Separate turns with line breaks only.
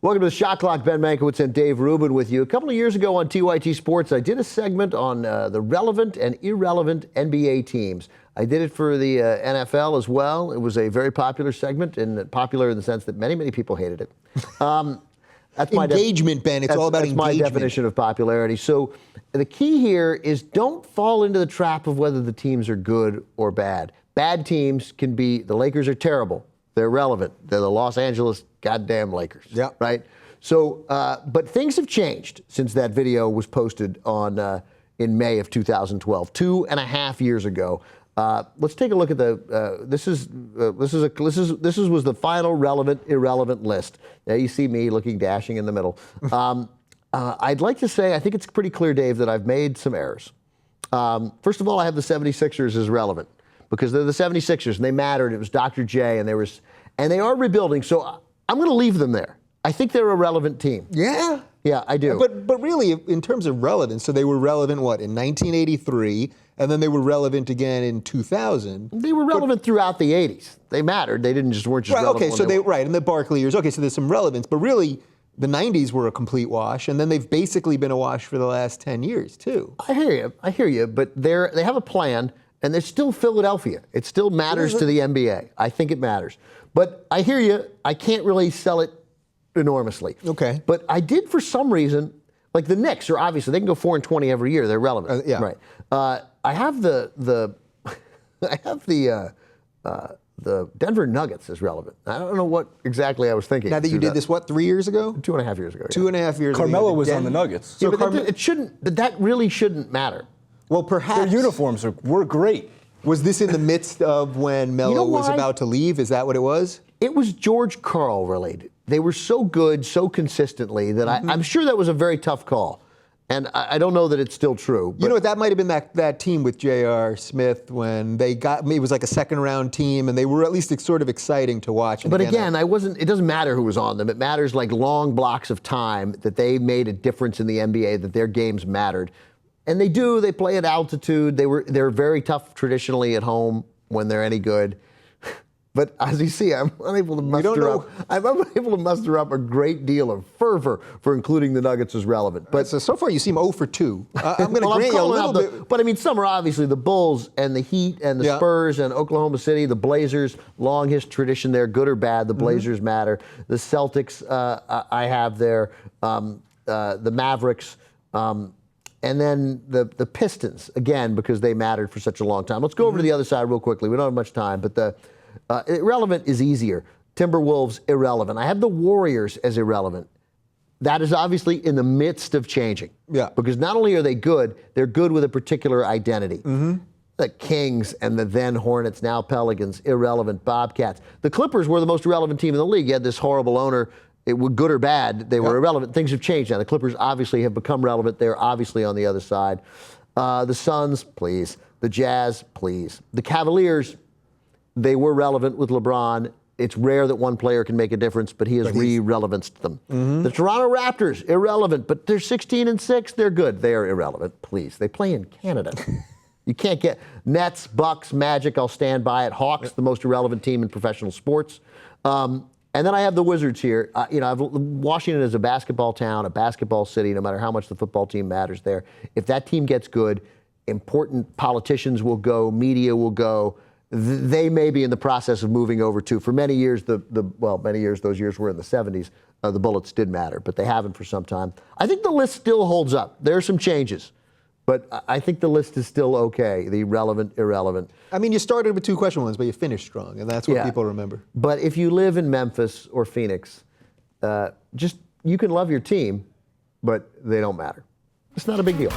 Welcome to the Shot Clock. Ben Mankiewicz and Dave Rubin with you. A couple of years ago on TYT Sports, I did a segment on the relevant and irrelevant NBA teams. I did it for the NFL as well. It was a very popular segment, and popular in the sense that many, many people hated it. That's my
engagement, Ben. It's all about engagement.
That's my definition of popularity. So the key here is don't fall into the trap of whether the teams are good or bad. Bad teams can be, the Lakers are terrible. They're relevant. They're the Los Angeles goddamn Lakers.
Yeah.
Right? So, but things have changed since that video was posted on in May of 2012, 2.5 years ago. Let's take a look at the. This was the final relevant irrelevant list. Now you see me looking dashing in the middle. I'd like to say I think it's pretty clear, Dave, that I've made some errors. First of all, I have the 76ers as relevant because they're the 76ers and they mattered. It was Dr. J and they are rebuilding. So I'm going to leave them there. I think they're a relevant team.
Yeah.
Yeah, I do.
But really, in terms of relevance, so they were relevant, what, in 1983, and then they were relevant again in 2000.
They were relevant throughout the 80s. They mattered. They weren't just
right,
relevant.
Okay, so right, in the Barkley years. Okay, so there's some relevance, but really, the 90s were a complete wash, and then they've basically been a wash for the last 10 years, too.
I hear you, but they have a plan, and they're still Philadelphia. It still matters to the NBA. I think it matters. But I hear you. I can't really sell it enormously.
Okay.
But I did for some reason, like the Knicks are obviously, they can go 4-20 every year. They're relevant.
Yeah.
Right. I have the Denver Nuggets as relevant. I don't know what exactly I was thinking.
Now that you did this, what, 3 years ago?
2.5 years ago.
2.5 years ago.
Carmelo was on the Nuggets.
Yeah, but it shouldn't. That really shouldn't matter.
Well, perhaps.
Their uniforms were great.
Was this in the midst of when Melo was about to leave? Is that what it was?
It was George Karl related. They were so good, so consistently, that I'm sure that was a very tough call. And I don't know that it's still true.
You know what, that might have been that team with J.R. Smith when they got, it was like a second-round team, and they were at least sort of exciting to watch.
But again, it doesn't matter who was on them. It matters like long blocks of time that they made a difference in the NBA, that their games mattered. And they do. They play at altitude. They're very tough traditionally at home when they're any good. But as you see, I'm unable to muster up a great deal of fervor for including the Nuggets as relevant. But
so far you seem 0 for 2. I'm going to grant you a little bit.
But I mean, some are obviously the Bulls and the Heat and the Spurs and Oklahoma City, the Blazers, long history tradition there, good or bad, the Blazers matter. The Celtics, I have there, the Mavericks, and then the Pistons, again, because they mattered for such a long time. Let's go over to the other side real quickly. We don't have much time, but irrelevant is easier. Timberwolves, irrelevant. I have the Warriors as irrelevant. That is obviously in the midst of changing.
Yeah.
Because not only are they good, they're good with a particular identity. The Kings and the then Hornets, now Pelicans, irrelevant. Bobcats. The Clippers were the most irrelevant team in the league. You had this horrible owner. It was good or bad. They were irrelevant. Things have changed now. The Clippers obviously have become relevant. They're obviously on the other side. The Suns, please. The Jazz, please. The Cavaliers, they were relevant with LeBron. It's rare that one player can make a difference, but he has re-relevanced them. The Toronto Raptors, irrelevant, but they're 16-6. They're good. They are irrelevant, please. They play in Canada. You can't get Nets, Bucks, Magic. I'll stand by it. Hawks, the most irrelevant team in professional sports. And then I have the Wizards here. Washington is a basketball town, a basketball city, no matter how much the football team matters there. If that team gets good, important politicians will go, media will go. They may be in the process of moving over too. For many years, those years were in the 70s. The Bullets did matter, but they haven't for some time. I think the list still holds up. There are some changes, but I think the list is still okay. The relevant, irrelevant.
I mean, you started with 2 question ones, but you finished strong, and that's what people remember.
But if you live in Memphis or Phoenix, you can love your team, but they don't matter. It's not a big deal.